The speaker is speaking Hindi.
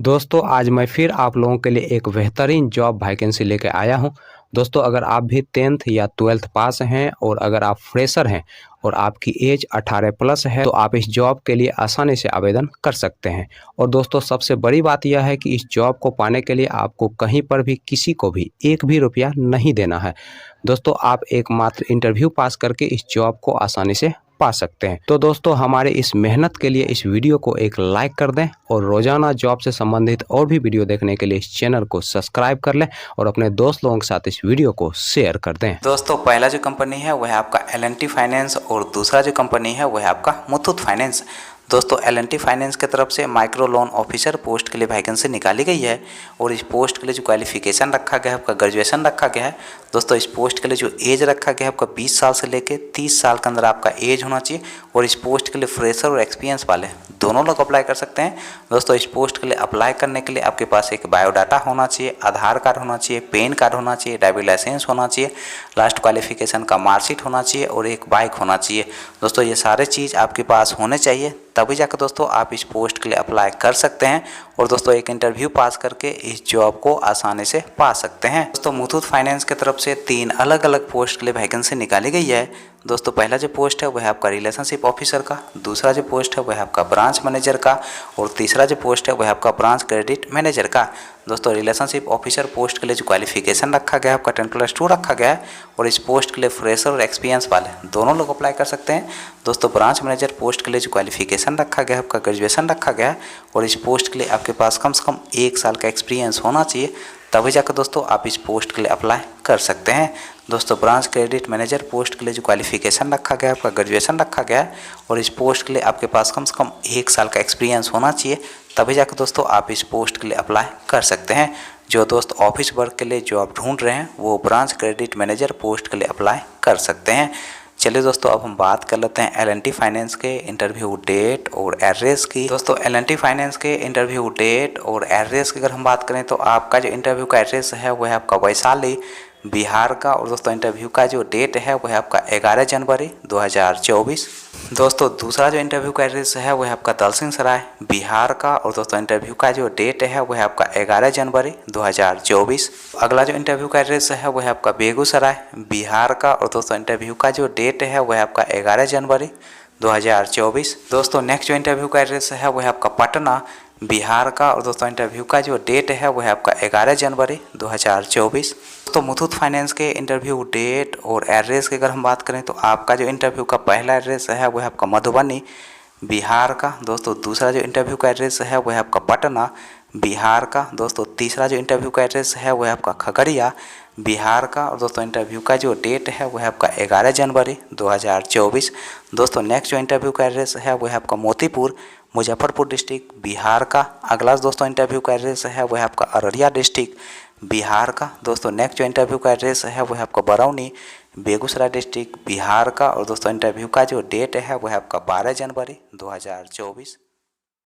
दोस्तों आज मैं फिर आप लोगों के लिए एक बेहतरीन जॉब वैकेंसी लेके आया हूं। दोस्तों अगर आप भी 10th या 12th पास हैं और अगर आप फ्रेशर हैं और आपकी एज 18 प्लस है तो आप इस जॉब के लिए आसानी से आवेदन कर सकते हैं। और दोस्तों सबसे बड़ी बात यह है कि इस जॉब को पाने के लिए आपको कहीं पर भी किसी को भी एक भी रुपया नहीं देना है। दोस्तों आप एकमात्र इंटरव्यू पास करके इस जॉब को आसानी से पा सकते हैं। तो दोस्तों हमारे इस मेहनत के लिए इस वीडियो को एक लाइक कर दें और रोजाना जॉब से संबंधित और भी वीडियो देखने के लिए इस चैनल को सब्सक्राइब कर लें और अपने दोस्त लोगों के साथ इस वीडियो को शेयर कर दें। दोस्तों पहला जो कंपनी है वह है आपका L&T फाइनेंस और दूसरा जो कंपनी है वह है आपका मुथूट फाइनेंस। दोस्तों L&T फाइनेंस की तरफ से माइक्रो लोन ऑफिसर पोस्ट के लिए वैकेंसी निकाली गई है और इस पोस्ट के लिए जो क्वालिफिकेशन रखा गया है आपका ग्रेजुएशन रखा गया है। दोस्तों इस पोस्ट के लिए जो एज रखा गया है आपका 20 साल से लेकर 30 साल के अंदर आपका एज होना चाहिए और इस पोस्ट के लिए फ्रेशर और एक्सपीरियंस वाले दोनों लोग अप्लाई कर सकते हैं। दोस्तों इस पोस्ट के लिए अप्लाई करने के लिए आपके पास एक बायोडाटा होना चाहिए, आधार कार्ड होना चाहिए, पैन कार्ड होना चाहिए, ड्राइविंग लाइसेंस होना चाहिए, लास्ट क्वालिफिकेशन का मार्कशीट होना चाहिए और एक बाइक होना चाहिए। दोस्तों ये सारे चीज़ आपके पास होने चाहिए तभी जाकर दोस्तों आप इस पोस्ट के लिए अप्लाई कर सकते हैं और दोस्तों एक इंटरव्यू पास करके इस जॉब को आसानी से पा सकते हैं। दोस्तों मुथूट फाइनेंस की तरफ से 3 अलग अलग पोस्ट के लिए वैकेंसी निकाली गई है। दोस्तों पहला जो पोस्ट है वह है आपका रिलेशनशिप ऑफिसर का, दूसरा जो पोस्ट है वह है आपका ब्रांच मैनेजर का और तीसरा जो पोस्ट है वह है आपका ब्रांच क्रेडिट मैनेजर का। दोस्तों रिलेशनशिप ऑफिसर पोस्ट के लिए जो क्वालिफिकेशन रखा गया है आपका 10+2 रखा गया है और इस पोस्ट के लिए फ्रेशर और एक्सपीरियंस वाले दोनों लोग अप्लाई कर सकते हैं। दोस्तों ब्रांच मैनेजर पोस्ट के लिए जो क्वालिफिकेशन रखा गया है आपका ग्रेजुएशन रखा गया है और इस पोस्ट के लिए आपके पास कम से कम 1 साल का एक्सपीरियंस होना चाहिए तभी जाकर दोस्तों आप इस पोस्ट के लिए अप्लाई कर सकते हैं। दोस्तों ब्रांच क्रेडिट मैनेजर पोस्ट के लिए जो क्वालिफिकेशन रखा गया है आपका ग्रेजुएशन रखा गया है और इस पोस्ट के लिए आपके पास कम से कम 1 साल का एक्सपीरियंस होना चाहिए तभी जाकर दोस्तों आप इस पोस्ट के लिए अप्लाई कर सकते हैं। जो दोस्त ऑफिस वर्क के लिए जॉब ढूंढ रहे हैं वो ब्रांच क्रेडिट मैनेजर पोस्ट के लिए अप्लाई कर सकते हैं। चलिए दोस्तों अब हम बात कर लेते हैं L&T फाइनेंस के इंटरव्यू डेट और एड्रेस की। दोस्तों L&T फाइनेंस के इंटरव्यू डेट और एड्रेस की अगर हम बात करें तो आपका जो इंटरव्यू का एड्रेस है वह है आपका वैशाली बिहार का और दोस्तों इंटरव्यू का जो डेट है वह है आपका 11 जनवरी 2024। दोस्तों दूसरा जो इंटरव्यू का एड्रेस है वह है आपका दलसिंहसराय बिहार का और दोस्तों इंटरव्यू का जो डेट है वह है आपका 11 जनवरी 2024। अगला जो इंटरव्यू का एड्रेस है वह है आपका बेगूसराय बिहार का और दोस्तों इंटरव्यू का जो डेट है वह है आपका 11 जनवरी 2024। दोस्तों नेक्स्ट जो इंटरव्यू का एड्रेस है वह है आपका पटना बिहार का और दोस्तों इंटरव्यू का जो डेट है वह है आपका 11 जनवरी 2024। तो मुथूट फाइनेंस के इंटरव्यू डेट और एड्रेस की अगर हम बात करें तो आपका जो इंटरव्यू का पहला एड्रेस है वह है आपका मधुबनी बिहार का। दोस्तों दूसरा जो इंटरव्यू का एड्रेस है वह है आपका पटना बिहार का। दोस्तों तीसरा जो इंटरव्यू का एड्रेस है वह है आपका खगड़िया बिहार का और दोस्तों इंटरव्यू का जो डेट है वह है आपका 11 जनवरी 2024। दोस्तों नेक्स्ट जो इंटरव्यू का एड्रेस है वह है आपका मोतीपुर मुजफ्फरपुर डिस्ट्रिक्ट बिहार का। अगला दोस्तों इंटरव्यू का एड्रेस है वह है आपका अररिया डिस्ट्रिक्ट बिहार का। दोस्तों नेक्स्ट जो इंटरव्यू का एड्रेस है वह है आपका बरौनी बेगूसराय डिस्ट्रिक्ट बिहार का और दोस्तों इंटरव्यू का जो डेट है वह है आपका 12 जनवरी 2024।